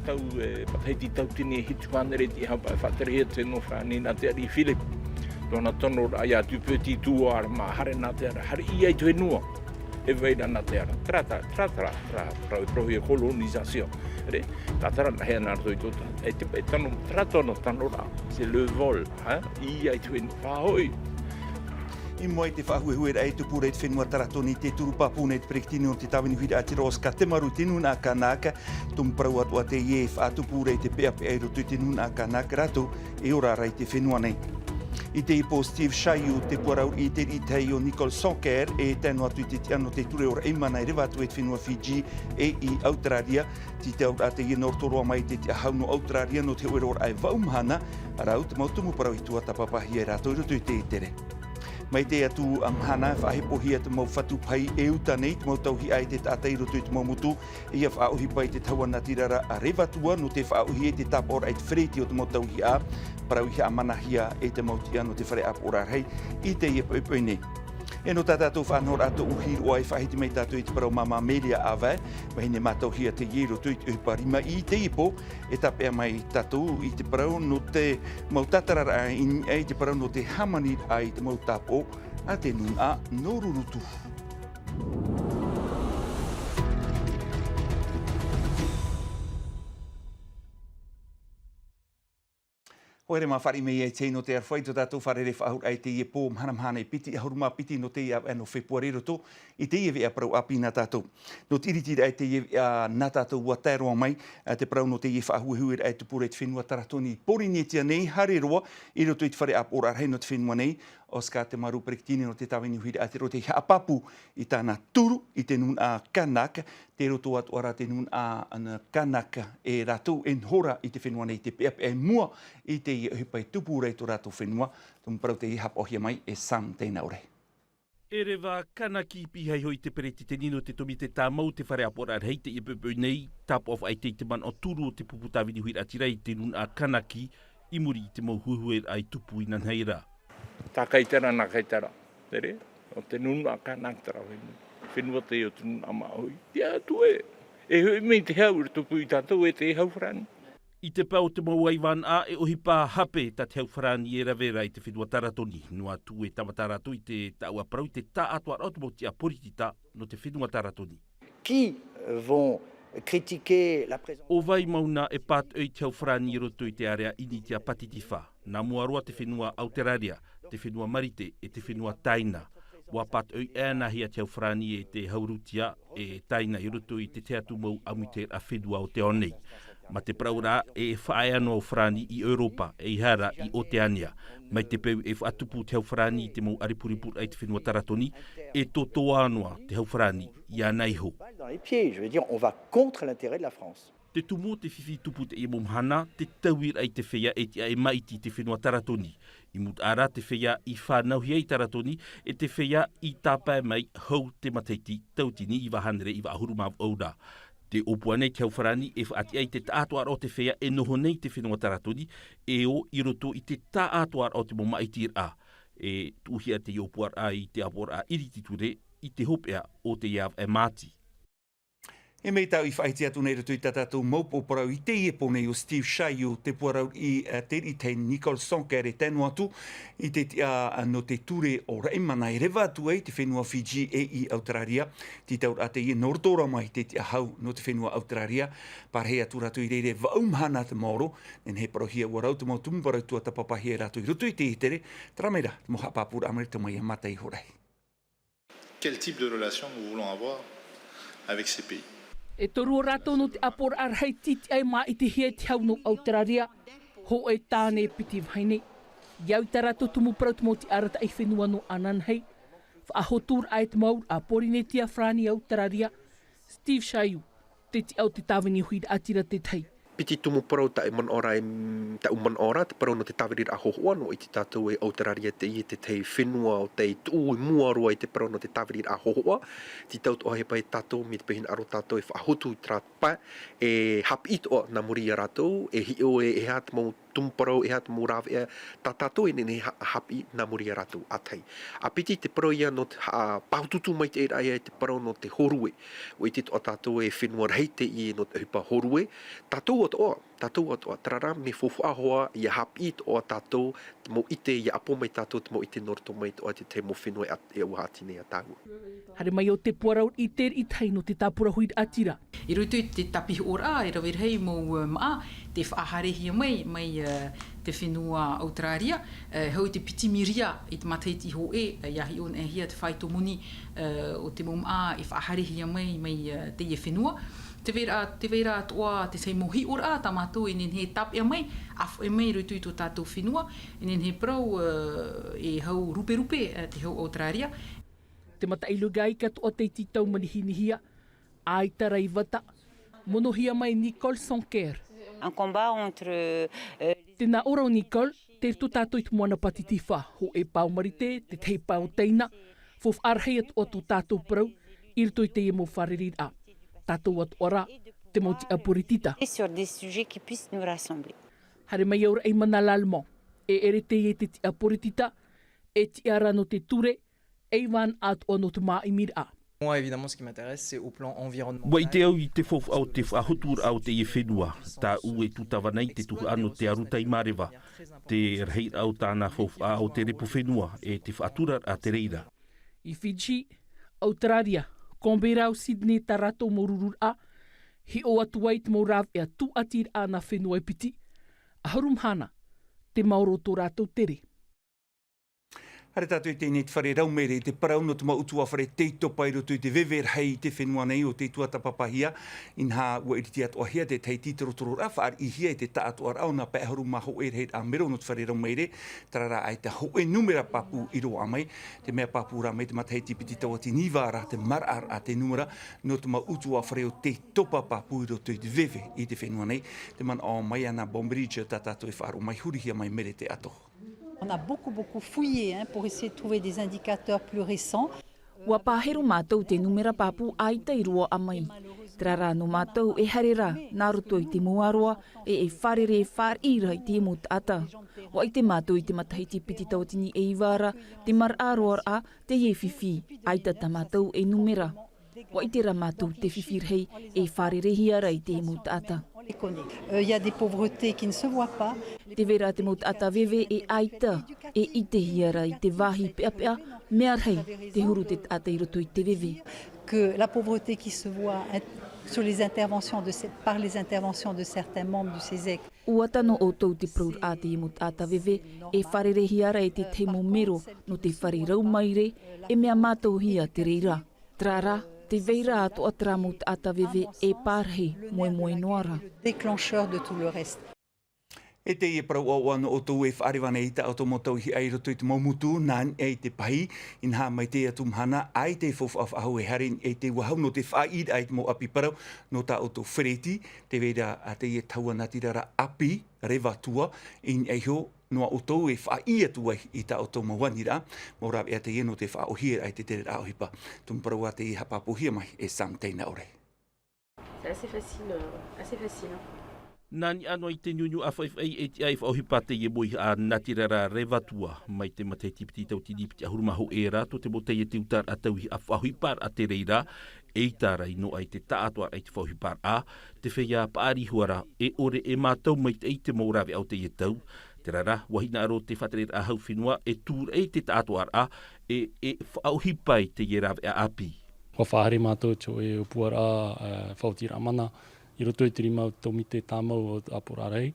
tau hei tau tini e hitu whanere ti hapa e whatere te no whani nā te ari Philip. Tōna tono ai atu pēti tūara ma hare nā te ara, hare i ai tu e nua. E veira nā te ara, trata, prau e prohi e kolonisation. Re, tātara na hea nā roi tōta. E tano, tratono tano rā, se le vol, i ai tu e nua, whahoi. I moe te whahuehue rei te pūrei te whenua taratoni te turupapune te prektini o te tawini huira ati roska te maru tinu nā kanaka tum prau atua te ie whaatu pūrei te pea pea rotu tinu nā kanaka rato e ora rei te whenua nei. I te ipo Steve Shaiu te puarau i te itei o Nicole Sonker e tēnu atu i te tiano te ture ora imana e rewa atu e te whenua Fiji e i Australia ti te aura te i nortoroa mai te ahau no Australia no te oera ora ai vaumhana arau te mautumu parau i tua tapapahi e rato i rotu i te itere. Mai te atu amhana whahepohia te mau whatu pai e uta nei te mau tauhi ai te tātei roto i te mau mutu e ia whaohi pai te tauana tirara a rewatua no te whaohi e te tapora ai te whereti o te mau tauhi a parauhi a manahia e te mau tia no te whare apora rei i te ia poi nei. E no tātou whanor ato uhiru o ai whahiti mai tātou i te parau mama melia awe wahine matauhia te iero tui te uparima i te ipo e tapea mai tātou i te parau no te mau tatarara ai te parau no te hamani ai te mau tapo a te nun a norurutu. Oere ma whare mei e te no te arwhai to tātou whare re whahur ai te ie pō mhanamhana e piti, ahuruma piti no te ia no fepuare roto, i te ie vea parau api nā tātou. No tiritiri ai te ie nā tātou ua tēroa mai, te parau no te ie whahuehuer ai te pūrei te whenua taratoni porinetia nei, hare roa, i roto i te whare ap ora rei no te whenua nei, o ska te maru prektini no te tawini huiri a te rote hapapu i tāna turu i te nun a kanaka, te roto atu ara te nun a kanaka e ratou en hora i te whenua nei te pea e mua i te i hipai tupu rei to ratou whenua, tum parau te i hapohia mai e sam tēnā ore. E rewa kanaki pihai hoi te pereti te nino te tomi te tāmau te whare apora rei te i pepe nei, tap of ai te man o turu o te pupu tawini huiri ati rei te nun a kanaki i muri te mau huhuer ai tupu i nanheira. Tā kaitara nā kaitara, tere, o te nunu a kānaktara whenua te o te nunu a mahui. Tia tu e hui mei te hau tupu i tātou e te hau whrani. I te pau te mau aiwan a e ohi pā hape ta te hau whrani e ravera i te whenua taratoni. Noa tu e tamataratu i te taua parau i te tā atua rau te mau tia poritita no te whenua taratoni. Qui vont critiquer la présence... O vai mauna e pat oi te hau whrani i roto i te area ini tia patitifa. Nā mua roa te whenua Aotearia, te whenua Marite e te whenua Taina. Wa pat oi ēnahi a te hau whrani e te haurutia e Taina i roto i te teatu mau amute a whenua o te onei. Ma te praura e whae anō whrani i Europa e i hara i Oteania. Mai te peu e whaatupu te hau whrani i te mau aripuripur ai te whenua taratoni e totoa anoa te hau whrani i anaiho. Dans les pieds, je veux dire, on va contre l'intérêt de la France. Te tumo te whiwhi tupu te mumhana, te tauir ai te whea e te ai maiti te whenua taratoni. I mut ara te whea i whanauhi ai taratoni e te whea i tāpai mai hau te mataiti tautini i wahanere i wahuru mav oura. Te opua nei te hauwharani e whaati ai te tātuar o te whea e noho nei te whenua taratoni e o i roto i te tātuar o te mo maitir a. E tuhia te opuar a i te apor a irititure i te hopea o te iav e māti. E mei tau i whaiti atu nei rato i tātou maupo parau i te iepo nei o Steve Shaiu te puarau i te te Nicole Sonker e tēnu atu i te no te ture o Raimana e rewa atu ei te whenua Fiji e i Australia ti taur a te i nortora mai te ahau no te whenua Australia parhe atu rato i reire vaumhana te moro nen he parohia ua rau te mau tumparau tua tapapahi e rato i roto i te itere tramera te moha papura amere te mai a matai horei. Quel type de relation nous voulons avoir avec ces pays? E toru rato no te apor arhei titi ai mā i te hia te hau no Aotearia, ho e tāne piti vaine. Iau ta rato tumu prau te moti arata ai whenua no ananhei. Whaahotur ai te maur a porinetia frani Aotearia, Steve Shaiu, te ti au te tāwini huida atira te tei. Piti tumu parau ta man ora ta man ora te parau no te tawiri a hohoa no i te tātou e Aotearia te i te tei whenua o te tūi mua roa i te parau no te tawiri a hohoa ti tautu o he pai tātou mi te pehin aro tātou e whahotu i trāpa e hap it o na muri a rātou e hi o e hat mau tumparau e hat murav e tatato e ne hapi na muri ratu atai. Apiti te pro ia no paututu mai te ai te pro no te horue. O iti o tato e whenua reite i no te hipa horue. Tatou o toa, trara me fofu ahoa i a hapi o tatou mo ite i a apo mai tatou mo ite norto mai o te mo whenua e uhati nei a tāua. Hare mai o te puarau i te i tai no te tāpura hui atira. I rutu i te tapihi ora, i rawirhei mō maa, te whaaharehia mai te whenua Australia, hau te pitimiria i te mataiti ho iahi on e hia te whaito muni o te mō maa i whaaharehia mai te ie whenua. Te vera atoa te sei mohi ora ta mātou e nen he tapia mai, e mai rutu i tō tātou whenua, e nen he prau e hau rupe te hau Australia. Te mata ilugai katoa te titau manihinihia, ai tarai wata, monohia mai Nicole Sonker. Un combat entre... Tēnā ora o Nicole, te tō tātou i te moana patitiwha, ho e pau marite, te tei pau teina, fof arhei atoa tō tātou prau, i rito i te e mō wharirira. Tātou at ora, te moti apuritita. Sur des sujets qui puissent nous rassembler. Hare mai aura i mana lalmo, e ere te e te apuritita, e ti ara no te ture, e wan at o no te maa i mira. Moi, évidemment, ce qui m'intéresse, c'est au plan environnemental. Wai te au i te fofu au te whahotur au te i whenua. Tā ue tutawa nei te tuhu ano te aruta i marewa. Te rei au tāna fofu au te repu whenua e te whaatura a te reira. I Fiji, Australia, Canberra o Sydney tarato morurur a, hi o atuai te maurav e atu atir a na whenua e piti. Aharum hana, te mauro tō rātou tere. Hare tātou i tēnei te whare raumere te parau no te mautua whare teito pai roto i te vever hei te whenua nei o te tuata papahia. Inha ua iri atu ahia te tei titero toro rafa ar ihia i te taatu ar au na peharu maho e reit a mero no te whare raumere. Tarara ai te hoe numera papu i roa mai. Te mea papu ra mai te matahei tipiti taua ti nivara te marar a te numera no te mautua whare o te topa papu i roto i te veve i te whenua nei. Te man o mai ana Bombridge ta tātou e whaaru mai hurihia mai mere te ato. On a beaucoup fouillé pour essayer de trouver des indicateurs plus récents. Ua pāhero mātou te numera papu ai te irua amai. Trara no mātou e harera nā roto i te muaroa e wharere whar ira i te emo ata. Wa i te mātou i te matahiti piti tautini e iwara, te mar aroar a te ie whiwhi ai ta mātou e numera. Wa i te ra mātou te whiwhirhei e wharere hiara i te emo ata. Il y a des pauvretés qui ne se voient pas. Te vera te mot ata veve e aita e i te hiara i te wahi peapea mea rei te huru te ata i roto i te veve. Que la pauvreté qui se voit sur les interventions par les interventions de certains membres du CESEC. Ua tano o tau te prour a te mot ata veve e wharere hiara e te teimo mero no te whare raumaire e mea mātou hia te reira. Trara, te veira ato atramut ata veve e pārhe moe noara. Déclencheur de tout le reste. E te e parau au anu o tau e whaariwane i ta auto motau hi ai roto i te maumutu nān e te pahi in ha mai te atumhana ai te fofu ahu e harin e te wahau no te whaid ai te mo api parau no ta auto whereti te veira a te e taua natirara api rewa tua in e ho noa o tau e whaia tua i ta auto mawanira mo rāp e te eno te whaohia ai te tere aohipa tumparau a te i hapapohia mai e sam teina ore. C'est assez facile. Nani ano i te nyunyu a whaiwhai e te ai whaohipa te i moi a natirara rewatua mai te matei tipiti tau tini piti ahurumaho e rato te motei e te utar a tauhi a whaohipar a te reira e tara i no ai te taatua ai te whaohipar a te whea paari huara e ore e mātou mai te eite maurawe au te i tau. Te rara, wahina aro te whaterer a hau whenua e tūr e te taatua a e whaohipai te i rawe a api. Wa whahare mātou tō e upuara whautira mana. I roto i te rima tomi te tāmau o Aporarei,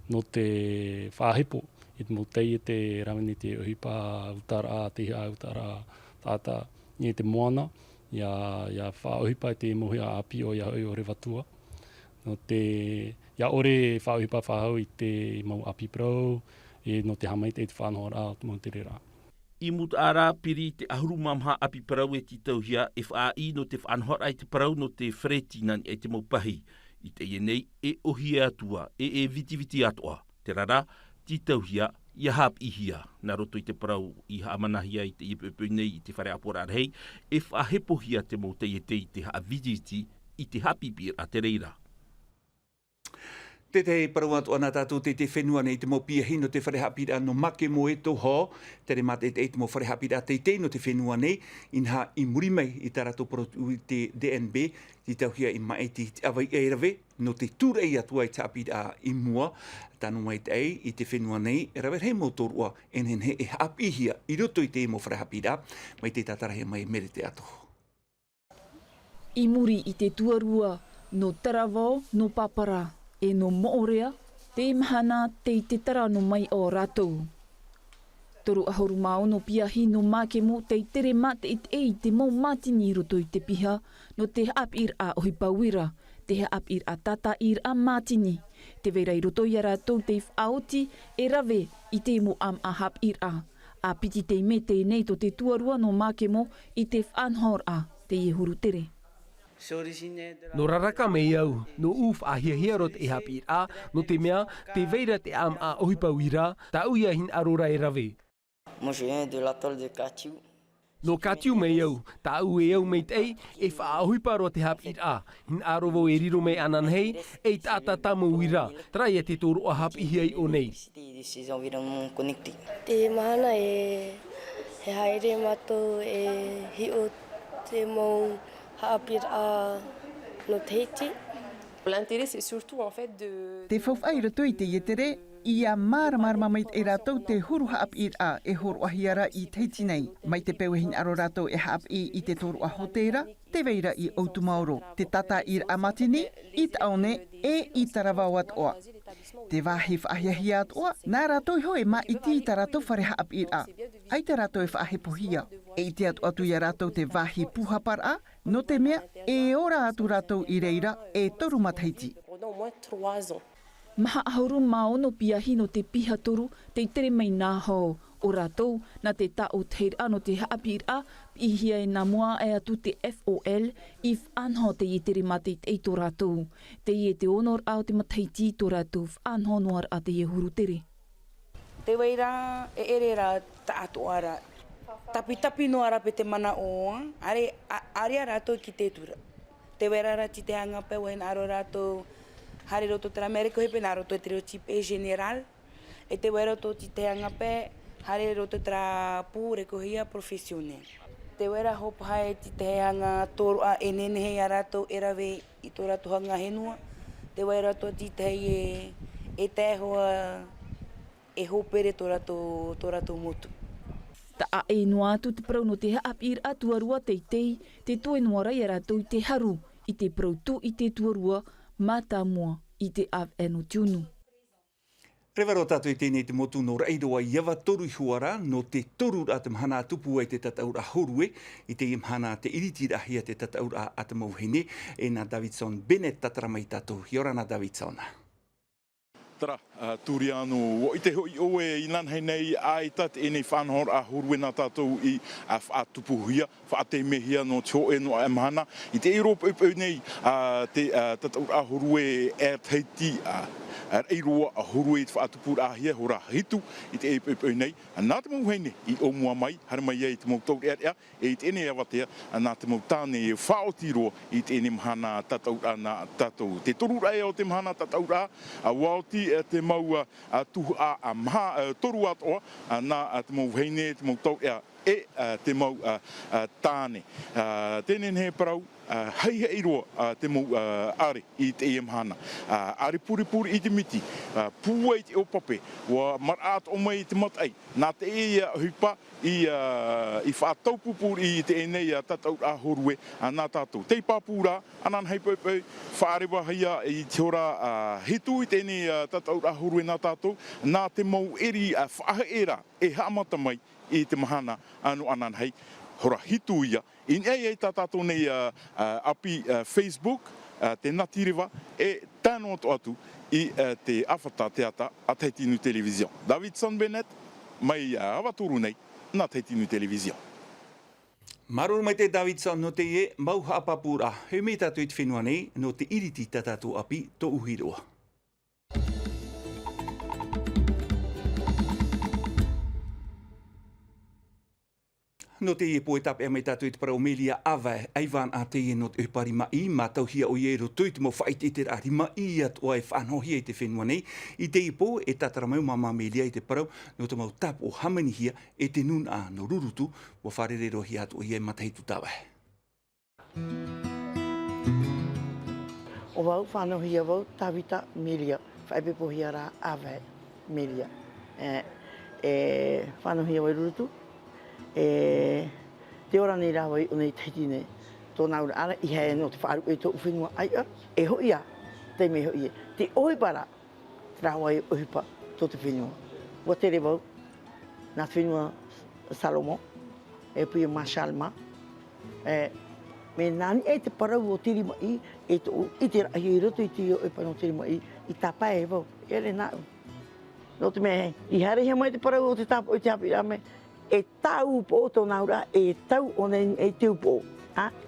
no te whahepo, i te motei e te ramani te uhipa utara, te hia utara tāta, ni te moana, ia whaohipa i te mohi a api o ia o rewatua. No te, ia ore whaohipa whahau i te mau api prau, e no te hamai te whanhora o te mau te rera. I mut ara piri te ahuru mamha api parau e titau hia e whaai no te whanhora ai te parau no te whreti nan e te maupahi. I te ienei e ohia atua e viti atua. Te rara, titau hia ia hap i hia. Nā roto i te parau i haamanahia i te ipepe nei i te whare aporarhei e whahepo hia te mautei e te i te haaviti i te hapi pir a te reira. Te te parawatu ana tātou te whenua nei te mo pia hino te wharehapira no make mo e tō ho, te re mate te mo wharehapira te te no te whenua nei, inha I muri mai I tarato protu te DNB, ti tauhia I mai ti awai eirawe, no te tūrei atua I tāpira I mua, tanu mai te ei I te whenua nei, rawe hei mo tōrua, en he e hapihia I roto I te mo wharehapira, mai te tatarahe mai mere te ato. I muri I te tuarua, no tarawao, no papara. E no moorea, te imahana te I te tarano mai o rātou. Toru ahoru mao no piahi no mākemo te I tere mate I te mau mātini roto I te piha, no te haapir a ohipawira, te haapir a tata ir a mātini. Te veira I roto I a rātou te whaoti e rave I te mo am a haapir a. A piti te me te nei to te tuarua no mākemo I te whanhor a te iehuru tere. No raraka me iau, no uf a hiahia rot e hapir a, no te mea, te veira te am a ohipawira, ta uia hin arora e rave. No Katiu me iau, ta u e iau mei tei, e wha ahoiparo te hapir a, hin arovo e riro me anan hei, e tata tamu wira, trai e te toro a hapihiai o nei. Te mahana e he haere matou e hi o te mou haapir a no teiti. L'intérêt c'est surtout en fait de te whawhai rato I te ietere, ia māramarama mai e rātou te huru haapir a e horo ahiara I teiti nei. Mai te pewehin aro rātou e haapi I te toru a hotera, te veira I Outumauro, te tata ir a matini, I taone e I tarawawat oa. Te wahi whahiahia at oa, nā rātou ho e ma iti I tā rātou whare haapir a. Ai te rātou e whahepohia, e iti atu ia rātou te wahi puhapar a, no te mea e ora atu rātou I reira e toru mataiti. Maha ahuru maono piahi no te piha toru, te tere mai nā hou. O rātou, na te tau teir ano te haapir a, I hia e nā mua e atu te FOL, I whanho te ietere mate I tō rātou. Te ie te honor au te mataiti tō rātou, whanho noar a te iehuru tere. Te weira e ere rā tātu ara. Tapi no ara pe te mana oa, are rātou ki te tura. Te weira rā ti te anga pe wen aro rātou, hare roto tera Ameriko hepe nā roto e te rotipe general, e te weira to ti te anga pe, hare roto tera pūre kohia profesional. Te weira hopa hae ti te anga toro a enene hei a rātou erawe I tō rātou hanga henua, te weira to ti te hei e te hoa e hopere tō rātou motu. Ta a e noa atu te prau no te haapir a tuarua teitei, te toe noara I a rātou I te haru, I te prau tu I te tuarua, mata mua I te av eno tiunu. Rewaro tātou I tēnei te motu no reiroa iawa toru I huara no te toru a te mahana tupu ai te tataura horue I te imhana te iritirahi a te tataura a te mauhine e nā Davidson Bennett tataramai tātou. Hiorana Davidson. Tara, tūri anu, I te hoi oe I nanhei nei ai tat e nei whanhor a hurue nā tātou I whaatupuhia, whaatei no tio e no amhana. I te Europa upau nei, te tataura a hurue e teiti ar eiroa a hurue I te whaatupura ahia, hora hitu I te upau nei. Nā te mau heine I o mua mai, hara mai I te mau tau ea, e I te ene awatea, nā te mau tāne e whaotiroa I te ene mahana tataura nā tātou. Te torura e o te mahana tataura, a waoti te mau tuhu a maha toru atoa, nā te mau heine, te mau tau ea, e te mau tāne. Tēnei he parau, hei hei roa te mau are I te iamhana. Are puri I te miti, pūai te opape, wa maraat o mai te matai, nā te e hupa I whaataupupuri I te enei tatau a horue nā tātou. Tei pāpūra, anan hei paupau, whaarewa hia I te ora hitu I te enei tatau a horue nā tātou, nā te mau eri whaaheera e haamata mai I te mahana anu anan hei, hora hitu ia. In ei tā tātou nei api Facebook, te Natiriwa, e tāno atu I te awhata teata a Teitinu Television. Davidson Bennett, mai awaturu nei, nā Teitinu Television. Maruru mai te Davidson no te e mau haapapura. Heu me tātou I te whenua nei, no te iriti tātou api tō uhiroa. No te e poe tape mai tātou i te parau melia awa aiwan a te e not e pari mai ma tau hia o iero tuit mo whait i te rari mai at o ai whanhohia i te whenua nei. I te i po e tatara mau mama melia i te parau no te mau tap o hamani hia e te nun a no rurutu o wharerero hia at o ie mataitu tawa. O wau whanhohia wau tawita melia whaipepo hia rā awa melia. Whanhohia wai rurutu. Te ora nei rawa i o nei teiti nei. Tōna ura ara i hea no te whaaru e tō uwhenua aia. E hoi a, te me hoi e. Te oipara, te rawa i ohipa tō te whenua. Wa te re wau, nā whenua Salomo, e pui Mashalma. Me nani e te parau o tirima i, e tō i te rahi i roto i te oipa no tirima i tapai e wau. E re nāu. No te mea hei, i hare hea mai te parau o te tapo i te hapi rame. E tau po tōna ura, e tau o nei e tau po.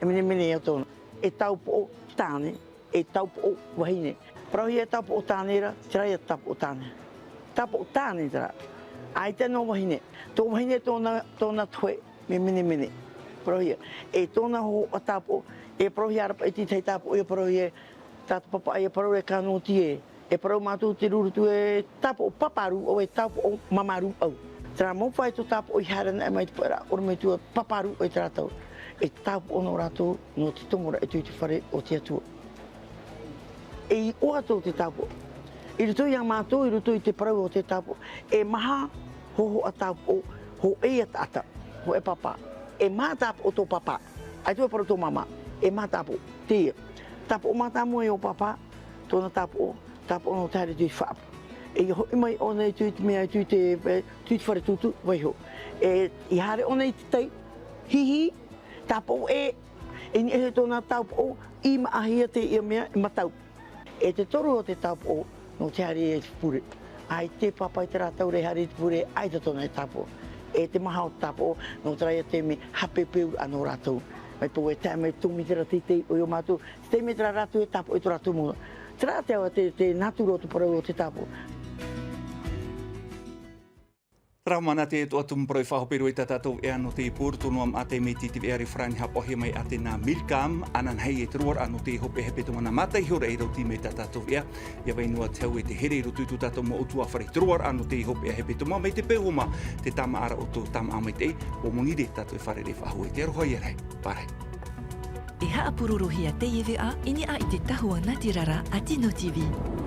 E mene e tōna. E tau po tāne, e tau po wahine. Prahi e tau po tāne ra, tirai e tau po tāne. Tau po tāne tara. Ai tēnō wahine. Tō wahine tōna tue, me mene. Prahi e tōna ho a tau po, e prahi arapa e titei tau po, e prahi e tātu papa e prahi e kāno tie. E prahi mātou te rurutu e tau po paparu o e tau po mamaru au. Tera mō whai tō tāpu o i harana e mai te pera, ora mai tua paparu o i te rātau. E tāpu o no rātou no te tongora e tui te whare o te atua. E i oa tō te tāpu. I rutu i a mātou, i rutu i te parau o te tāpu. E maha hoho a tāpu o ho e a tata, ho e papa. E maha tāpu o tō papa. Ai tō e parau tō mama. E maha tāpu, te ia. Tāpu o mātamu e o papa, tōna tāpu o no te hare tui whaapu. E hoi mai o nei tui te mea tui te whare tutu, waiho. E i hare o nei te tei, hihi, tāpou e ni e he tōna tāpou i maahia te ia mea i matau. E te toru o te tāpou no te hare e te pure. Ai te papa i te rātau re hare te pure, ai te tōna e tāpou. E te maha o tāpou no te raia te me hape peu anō rātou. Mai pou e tā me tūmi te rati te o mātou, te me te rātou e tāpou i te rātou mua. Te rātou te naturo o te parau o te tāpou. Traumana te to atum proi whahopero i tatatou e ano te pūr tonu am ate me titi veari frani hapohe mai ate nā milkam anan hei e truar ano te hope hepe tumana matai hora e rauti me tatatou ea. Ia weinua tau e te here rutu tu tatou mo utua whare truar ano te hope e hepe tumana mai te pehoma te tama ara o tō tama amai te o mongire tatou e whare re whahu e te aroha i rei. Pare. E haa pururuhi a te iwi a ini a i te tahua Ngāti Rara a Tino TV.